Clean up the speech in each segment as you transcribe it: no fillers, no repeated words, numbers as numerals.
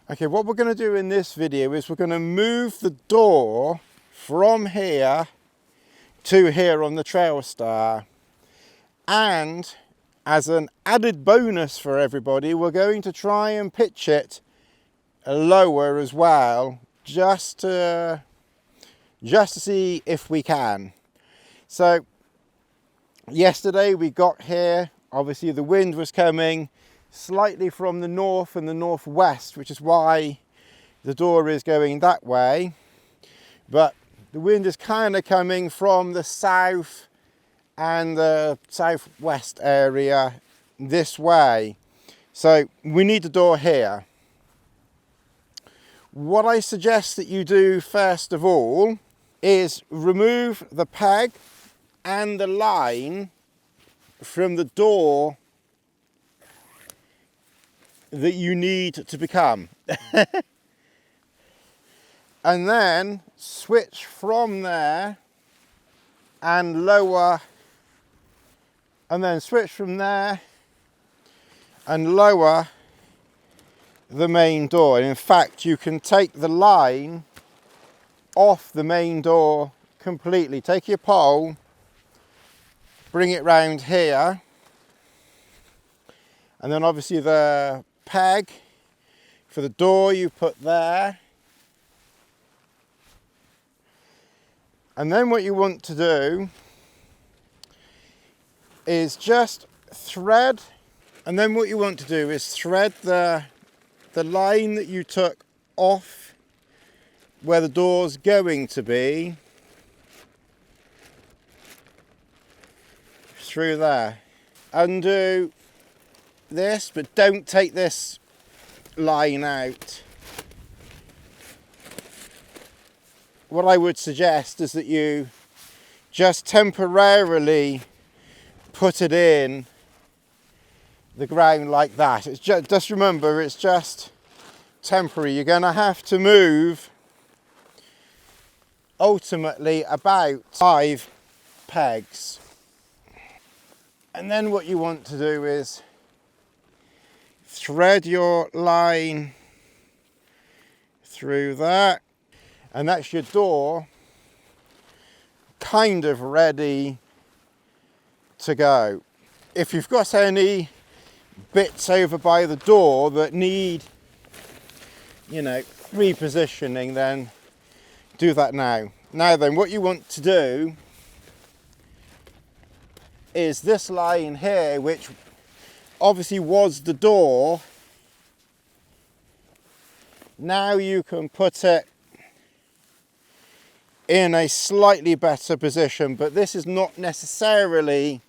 Okay, what we're going to do in this video is we're going to move the door from here to here on the Trailstar, and as an added bonus for everybody, we're going to try and pitch it lower as well, just to see if we can. So yesterday we got here, obviously the wind was coming slightly from the north and the northwest, which is why the door is going that way, but the wind is kind of coming from the south and the southwest area this way, so we need the door here. What I suggest that you do first of all is remove the peg and the line from the door that you need to become. And then switch from there and lower, and then switch from there and lower the main door. And in fact, you can take the line off the main door completely. Take your pole, bring it round here, and then obviously the peg for the door you put there. And then what you want to do is just thread, and then what you want to do is thread the line that you took off where the door's going to be through there. Undo this, but don't take this line out. What I would suggest is that you just temporarily put it in the ground like that. It's just remember, it's just temporary. You're going to have to move ultimately about 5 pegs. And then what you want to do is thread your line through that, and that's your door kind of ready to go. If you've got any bits over by the door that need, you know, repositioning, then do that now. Now then, what you want to do is this line here, which obviously was the door. Now you can put it in a slightly better position, but this is not necessarily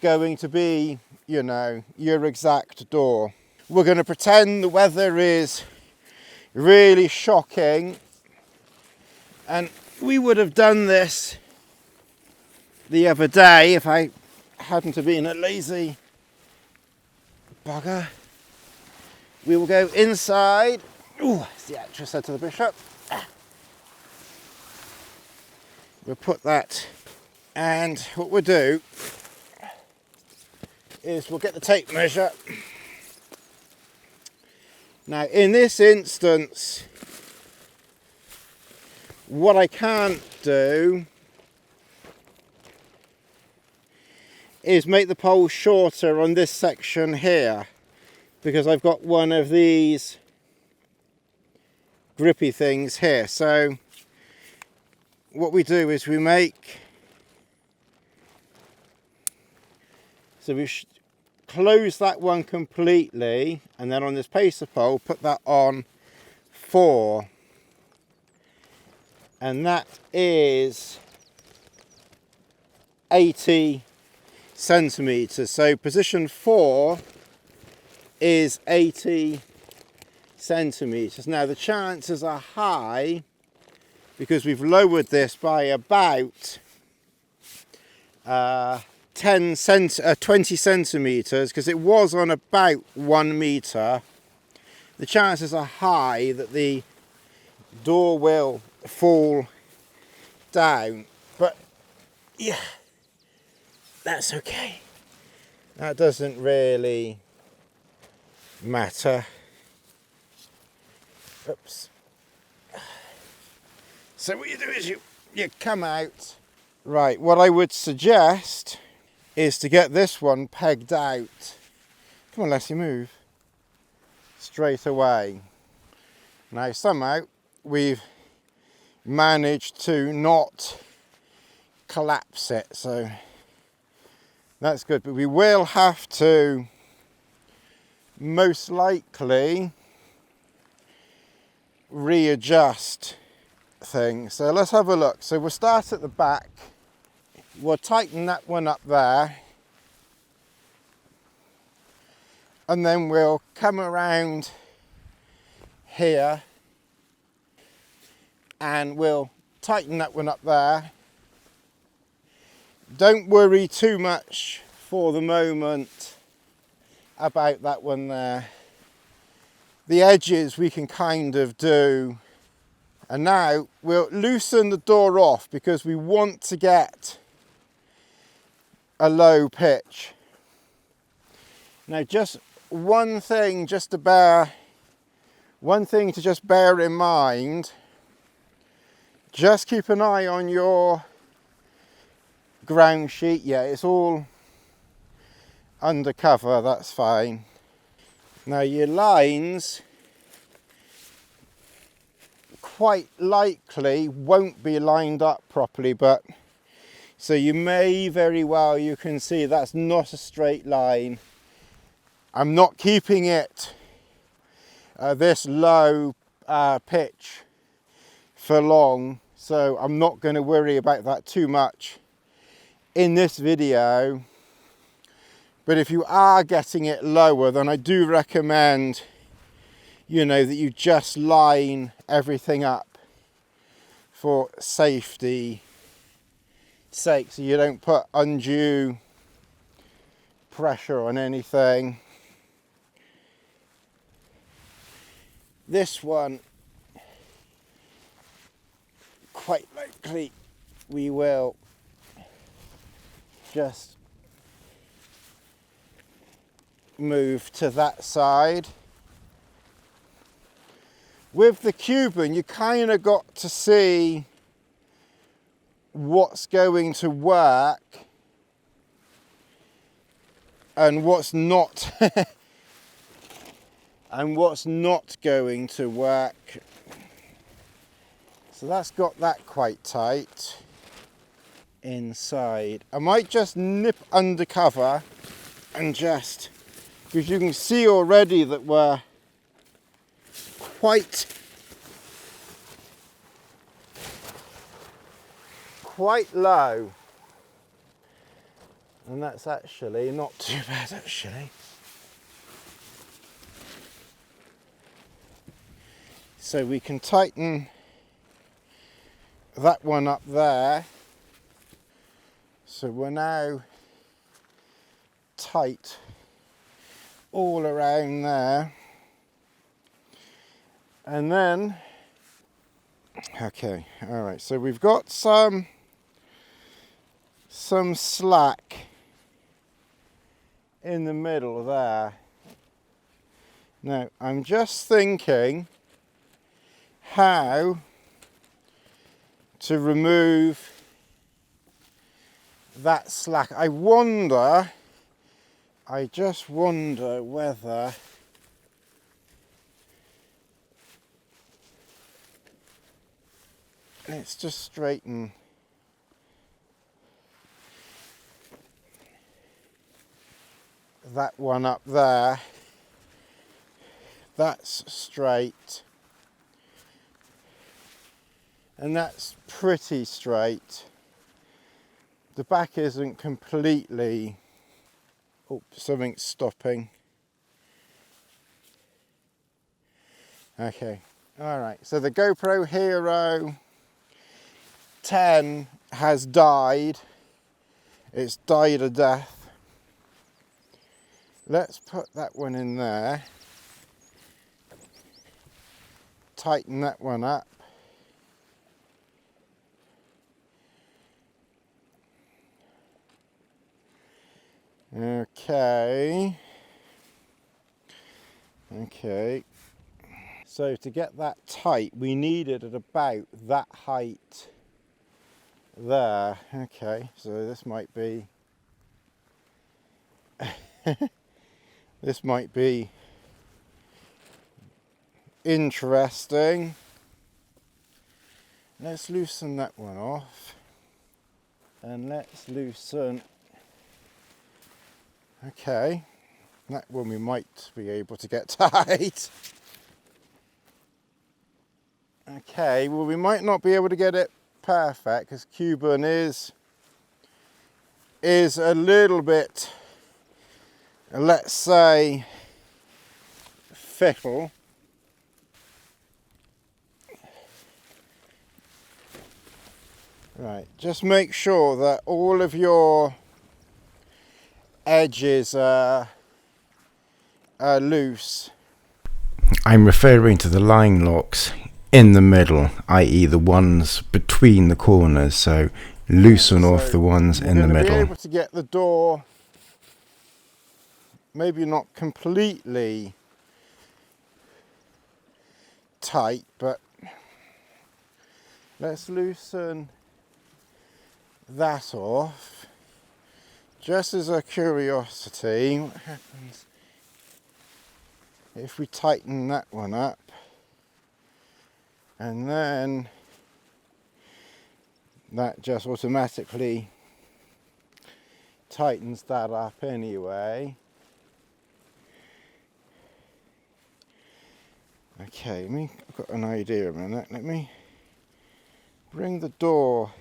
going to be, you know, your exact door. We're going to pretend the weather is really shocking, and we would have done this the other day if I hadn't have been a lazy bugger. We will go inside. Ooh, as the actress said to the bishop. We'll put that, and what we'll do is we'll get the tape measure. Now in this instance, what I can't do is make the pole shorter on this section here, because I've got one of these grippy things here. So what we do is we close that one completely, and then on this pacer pole put that on 4, and that is 80 centimeters. So position 4 is 80 centimeters. Now the chances are high, because we've lowered this by about 20 centimeters, because it was on about 1 meter. The chances are high that the door will fall down, but yeah, that's okay. That doesn't really matter. Oops. So what you do is you come out. Right, what I would suggest is to get this one pegged out. Come on, Lassie, move. Straight away. Now somehow we've managed to not collapse it, so that's good. But we will have to most likely readjust things. So let's have a look. So we'll start at the back. We'll tighten that one up there. And then we'll come around here and we'll tighten that one up there. Don't worry too much for the moment about that one there. The edges we can kind of do. And now we'll loosen the door off because we want to get a low pitch. Now just one thing to just bear in mind, just keep an eye on your ground sheet. Yeah, it's all undercover, that's fine. Now your lines quite likely won't be lined up properly, but so you may very well, you can see that's not a straight line. I'm not keeping it this low pitch for long, so I'm not going to worry about that too much in this video. But if you are getting it lower, then I do recommend, you know, that you just line everything up for safety sake, so you don't put undue pressure on anything. This one, quite likely we will just move to that side. With the Cuben, you kind of got to see what's going to work and what's not and what's not going to work. So that's got that quite tight inside. I might just nip undercover and just, because you can see already that we're quite low, and that's actually not too bad actually. So we can tighten that one up there. So we're now tight all around there. And then, okay, all right, so we've got some slack in the middle there. Now, I'm just thinking how to remove that slack. I just wonder whether let's just straighten that one up there. That's straight. And that's pretty straight. The back isn't completely, oh, something's stopping. Okay, all right, so the GoPro Hero 10 has died. It's died a death. Let's put that one in there. Tighten that one up. Okay. So to get that tight, we need it at about that height there. Okay, so this might be this might be interesting. Let's loosen that one off, and let's loosen, okay, that one we might be able to get tight. Okay, well we might not be able to get it perfect because Cuben is a little bit, let's say, fickle. Right, just make sure that all of your edges are loose. I'm referring to the line locks in the middle, i.e. the ones between the corners, so loosen off the ones in the middle. Be able to get the door maybe not completely tight, but let's loosen that off. Just as a curiosity, what happens if we tighten that one up, and then that just automatically tightens that up anyway. Okay, I've got an idea a minute. Let me bring the door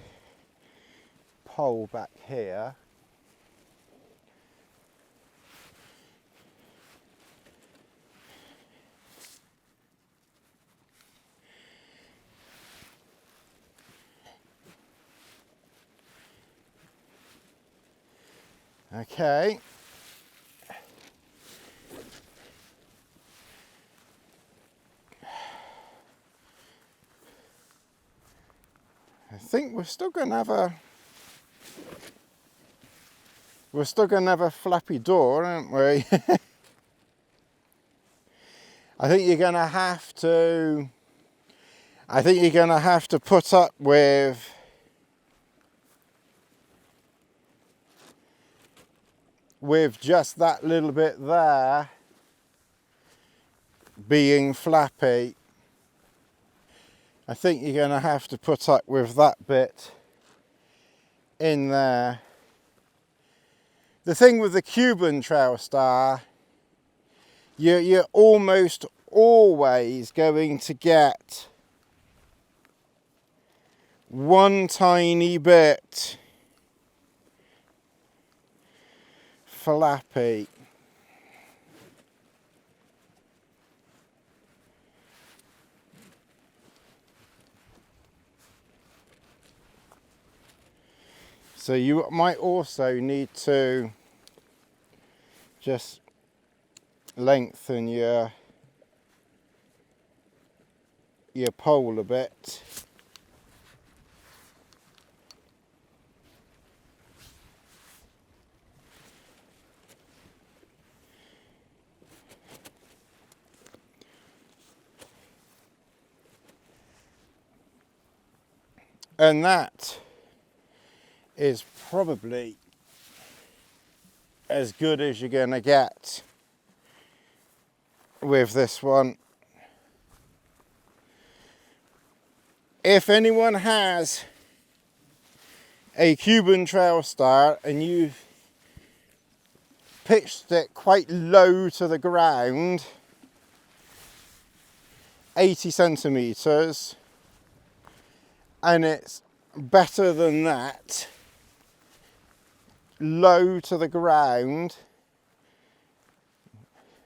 pole back here. Okay. I think we're still going to have a flappy door, aren't we? I think you're going to have to put up with just that little bit there being flappy. I think you're going to have to put up with that bit in there. The thing with the Cuben Trailstar, you're almost always going to get one tiny bit flappy. So you might also need to just lengthen your pole a bit. And that is probably as good as you're going to get with this one. If anyone has a Cuben Trailstar and you've pitched it quite low to the ground, 80 centimeters, and it's better than that, low to the ground,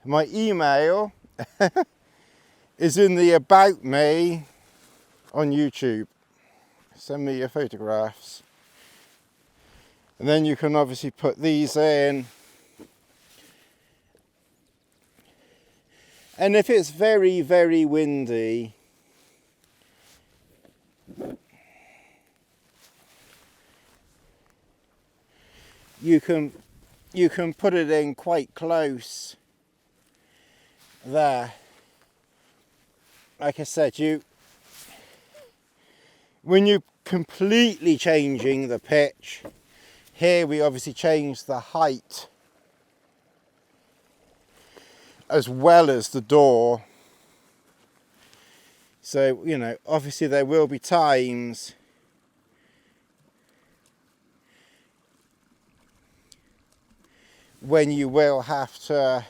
my email is in the About Me on YouTube. Send me your photographs, and then you can obviously put these in. And if it's very, very windy, you can put it in quite close there. like I said, when you're completely changing the pitch, here we obviously changed the height as well as the door. So, you know, obviously there will be times when you will have to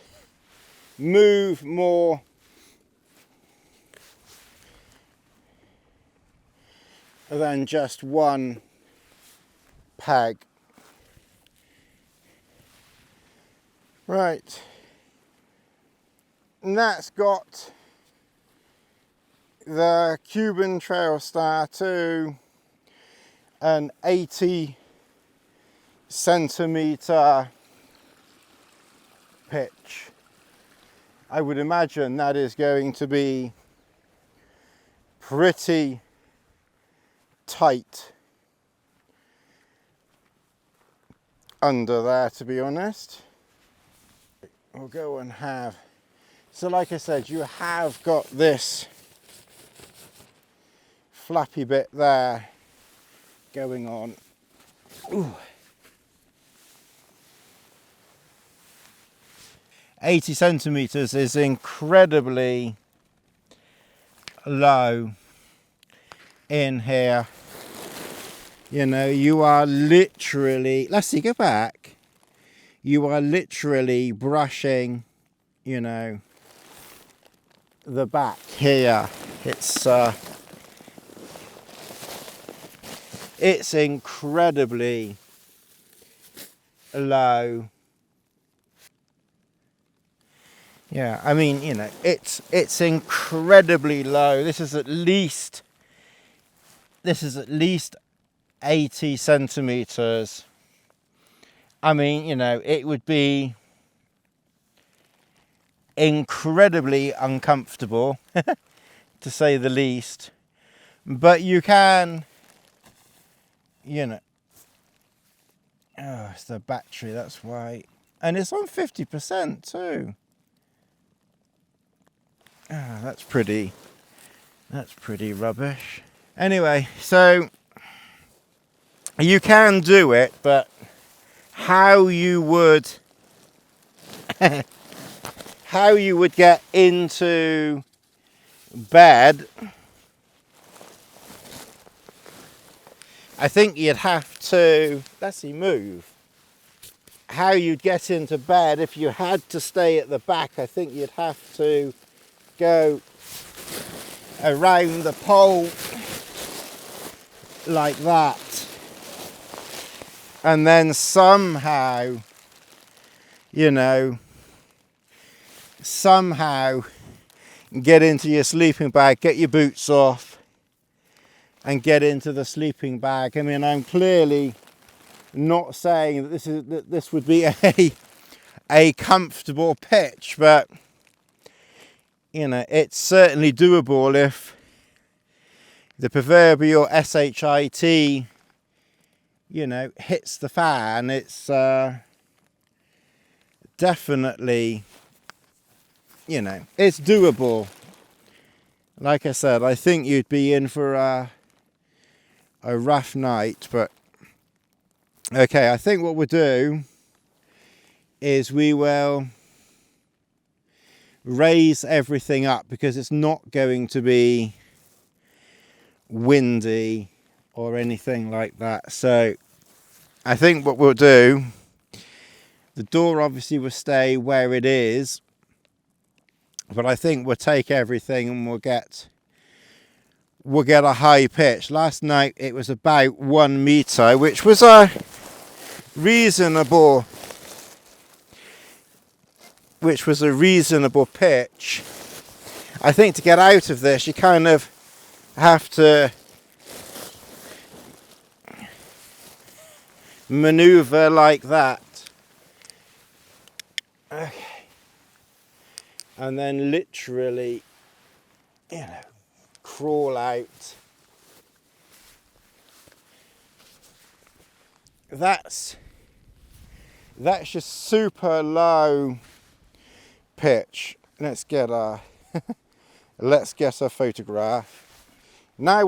move more than just one peg. Right, and that's got the Cuben Trailstar to an 80 centimeter pitch. I would imagine that is going to be pretty tight under there, to be honest. We'll go and have, so like I said, you have got this flappy bit there going on. Ooh. 80 centimeters is incredibly low in here. You know, you are literally, let's see, go back. You are literally brushing, you know, the back here. It's incredibly low. Yeah, I mean, you know, it's incredibly low. This is at least 80 centimeters. I mean, you know, it would be incredibly uncomfortable, to say the least. But you can, you know, oh, it's the battery, that's why. And it's on 50% too. Oh, that's pretty rubbish. Anyway, so you can do it, but how you would get into bed, I think you'd have to, let's see, move. How you'd get into bed if you had to stay at the back, I think you'd have to go around the pole like that, and then somehow, you know, get into your sleeping bag, get your boots off and get into the sleeping bag. I mean, I'm clearly not saying that this would be a comfortable pitch, but you know, it's certainly doable if the proverbial SHIT, you know, hits the fan. It's definitely, you know, it's doable. Like I said, I think you'd be in for a rough night, but okay, I think what we'll do is we will raise everything up because it's not going to be windy or anything like that. So I think what we'll do, the door obviously will stay where it is, but I think we'll take everything and we'll get a high pitch. Last night it was about 1 meter, which was a reasonable pitch. I think to get out of this, you kind of have to maneuver like that. Okay. And then literally, you know, crawl out. That's just super low pitch. Let's get a Let's get a photograph. Now